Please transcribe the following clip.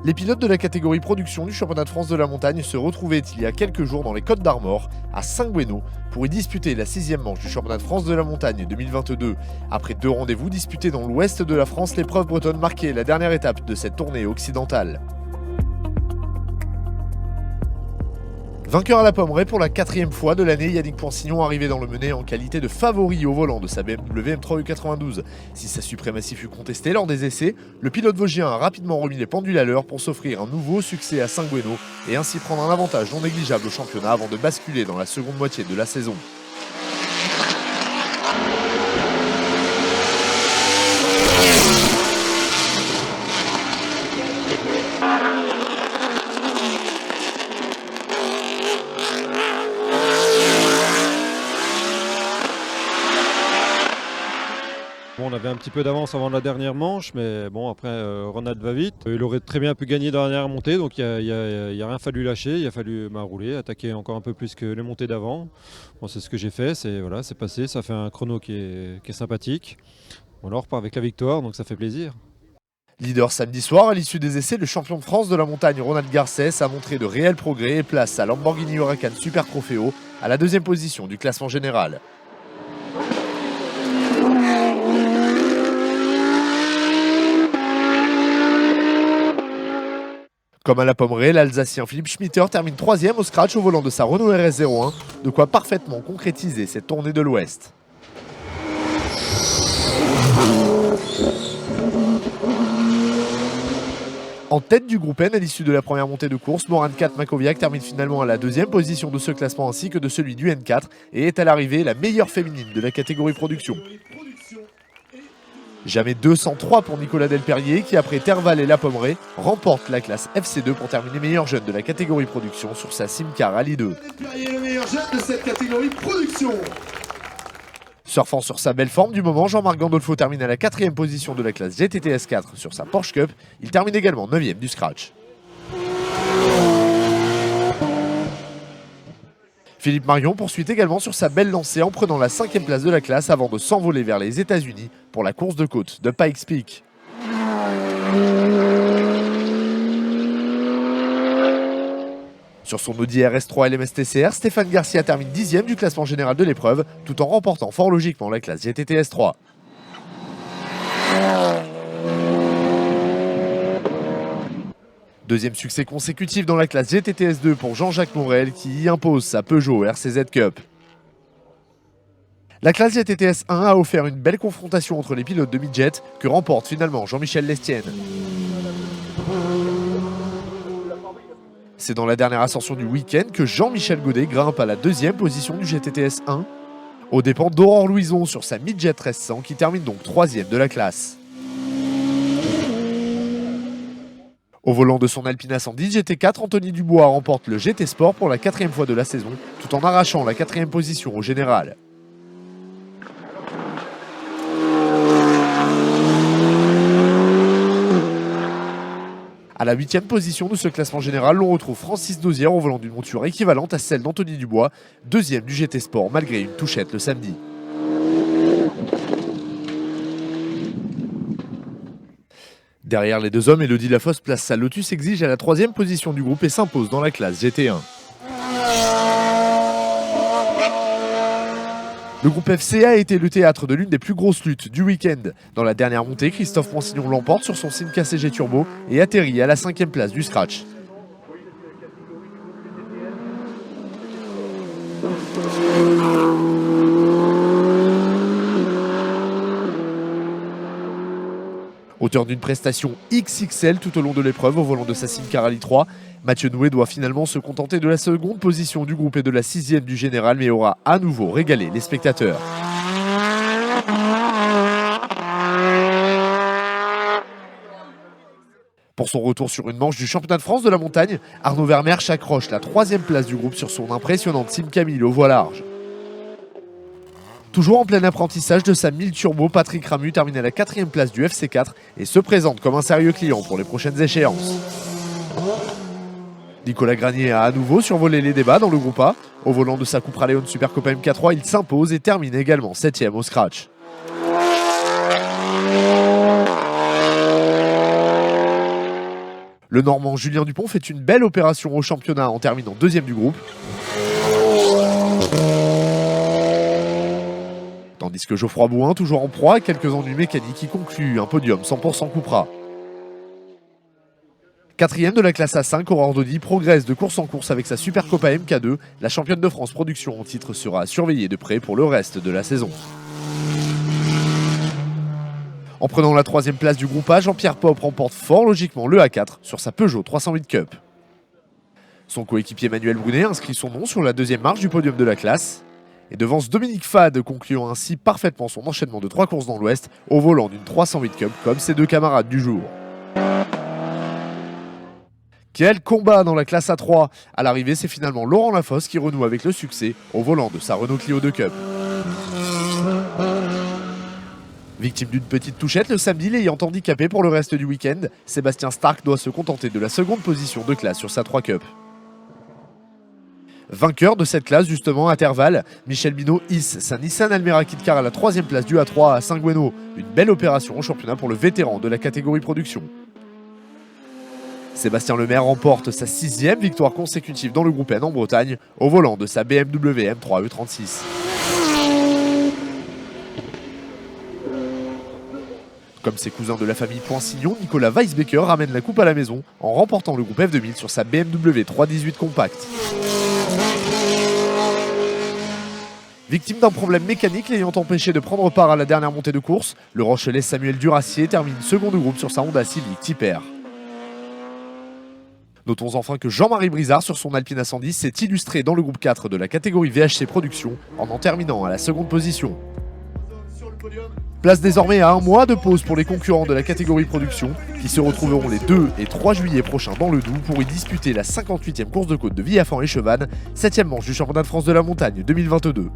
Les pilotes de la catégorie production du championnat de France de la montagne se retrouvaient il y a quelques jours dans les Côtes d'Armor, à Saint-Gouénot, pour y disputer la 6e manche du championnat de France de la montagne 2022. Après 2 rendez-vous disputés dans l'ouest de la France, l'épreuve bretonne marquait la dernière étape de cette tournée occidentale. Vainqueur à la Pommeraye pour la 4e fois de l'année, Yannick Poinsignon arrivait dans le mené en qualité de favori au volant de sa BMW M3 U92. Si sa suprématie fut contestée lors des essais, le pilote vosgien a rapidement remis les pendules à l'heure pour s'offrir un nouveau succès à Saint-Gouénot et ainsi prendre un avantage non négligeable au championnat avant de basculer dans la seconde moitié de la saison. Bon, on avait un petit peu d'avance avant la dernière manche, mais bon, après, Ronald va vite. Il aurait très bien pu gagner dans la dernière montée, donc il n'y a rien fallu lâcher. Il a fallu rouler, attaquer encore un peu plus que les montées d'avant. Bon, c'est ce que j'ai fait, c'est passé, ça fait un chrono qui est sympathique. Bon, là, on repart avec la victoire, donc ça fait plaisir. Leader samedi soir, à l'issue des essais, le champion de France de la montagne Ronald Garcès a montré de réels progrès et place sa Lamborghini Huracan Super Trofeo à la 2e position du classement général. Comme à la Pommeraye, l'Alsacien Philippe Schmitter termine 3e au scratch au volant de sa Renault RS01, de quoi parfaitement concrétiser cette tournée de l'Ouest. En tête du groupe N à l'issue de la première montée de course, Moran 4 Makoviak termine finalement à la 2e position de ce classement ainsi que de celui du N4 et est à l'arrivée la meilleure féminine de la catégorie production. Jamais 203 pour Nicolas Delperrier qui, après Terval et la Pommeraye, remporte la classe FC2 pour terminer meilleur jeune de la catégorie production sur sa Simca Rallye 2. Delperrier, le meilleur jeune de cette catégorie production. Surfant sur sa belle forme du moment, Jean-Marc Gandolfo termine à la 4e position de la classe GTTS 4 sur sa Porsche Cup. Il termine également 9e du scratch. Philippe Marion poursuit également sur sa belle lancée en prenant la 5e place de la classe avant de s'envoler vers les États-Unis pour la course de côte de Pikes Peak. Sur son Audi RS3 LMS TCR, Stéphane Garcia termine 10e du classement général de l'épreuve tout en remportant fort logiquement la classe GTTS 3. Deuxième succès consécutif dans la classe GTTS 2 pour Jean-Jacques Morel qui y impose sa Peugeot RCZ Cup. La classe GTTS 1 a offert une belle confrontation entre les pilotes de midget que remporte finalement Jean-Michel Lestienne. C'est dans la dernière ascension du week-end que Jean-Michel Godet grimpe à la 2e position du GTTS 1, aux dépens d'Aurore Louison sur sa midget 1300 qui termine donc 3e de la classe. Au volant de son Alpine A110 GT4, Anthony Dubois remporte le GT Sport pour la 4e fois de la saison, tout en arrachant la 4e position au général. À la 8e position de ce classement général, on retrouve Francis Dozière au volant d'une monture équivalente à celle d'Anthony Dubois, 2e du GT Sport malgré une touchette le samedi. Derrière les deux hommes, Elodie Lafosse place sa Lotus Exige à la 3e position du groupe et s'impose dans la classe GT1. Le groupe FC a été le théâtre de l'une des plus grosses luttes du week-end. Dans la dernière montée, Christophe Poinsignon l'emporte sur son Simca CG Turbo et atterrit à la 5e place du scratch. Auteur d'une prestation XXL tout au long de l'épreuve au volant de sa Simca Rallye 3, Mathieu Nouet doit finalement se contenter de la seconde position du groupe et de la 6e du général, mais aura à nouveau régalé les spectateurs. Pour son retour sur une manche du championnat de France de la montagne, Arnaud Vermeersch accroche la 3e place du groupe sur son impressionnante Simca 1000 au voie large. Toujours en plein apprentissage de sa 1000 Turbo, Patrick Ramu termine à la 4e place du FC4 et se présente comme un sérieux client pour les prochaines échéances. Nicolas Granier a à nouveau survolé les débats dans le groupe A. Au volant de sa Cupra Leon Super Copa MK3, il s'impose et termine également 7e au scratch. Le Normand Julien Dupont fait une belle opération au championnat en terminant deuxième du groupe. Tandis que Geoffroy Bouin, toujours en proie à quelques ennuis mécaniques, qui conclut un podium 100% Cupra. Quatrième de la classe A5, Aurore Dodi progresse de course en course avec sa Super Copa MK2. La championne de France production en titre sera surveillée de près pour le reste de la saison. En prenant la troisième place du groupe A, Jean-Pierre Pop remporte fort logiquement le A4 sur sa Peugeot 308 Cup. Son coéquipier Manuel Brunet inscrit son nom sur la deuxième marche du podium de la classe et devance Dominique Fade, concluant ainsi parfaitement son enchaînement de 3 courses dans l'Ouest au volant d'une 308 Cup comme ses deux camarades du jour. Quel combat dans la classe A3! À l'arrivée, c'est finalement Laurent Lafosse qui renoue avec le succès au volant de sa Renault Clio 2 Cup. Victime d'une petite touchette le samedi, l'ayant handicapé pour le reste du week-end, Sébastien Stark doit se contenter de la seconde position de classe sur sa 3 Cup. Vainqueur de cette classe justement à Terval, Michel Binot hisse sa Nissan Almera Kit Car à la troisième place du A3 à Saint-Goueno. Une belle opération au championnat pour le vétéran de la catégorie production. Sébastien Lemaire remporte sa 6e victoire consécutive dans le groupe N en Bretagne au volant de sa BMW M3 E36. Comme ses cousins de la famille Poinsignon, Nicolas Weisbecker ramène la coupe à la maison en remportant le groupe F2000 sur sa BMW 318 Compact. Victime d'un problème mécanique l'ayant empêché de prendre part à la dernière montée de course, le Rochelais Samuel Duracier termine second de groupe sur sa Honda Civic Type R. Notons enfin que Jean-Marie Brizard sur son Alpine A110 s'est illustré dans le groupe 4 de la catégorie VHC Production en terminant à la seconde position. Place désormais à un mois de pause pour les concurrents de la catégorie production qui se retrouveront les 2 et 3 juillet prochains dans le Doubs pour y disputer la 58e course de côte de Villafan et Chevannes, 7e manche du championnat de France de la montagne 2022.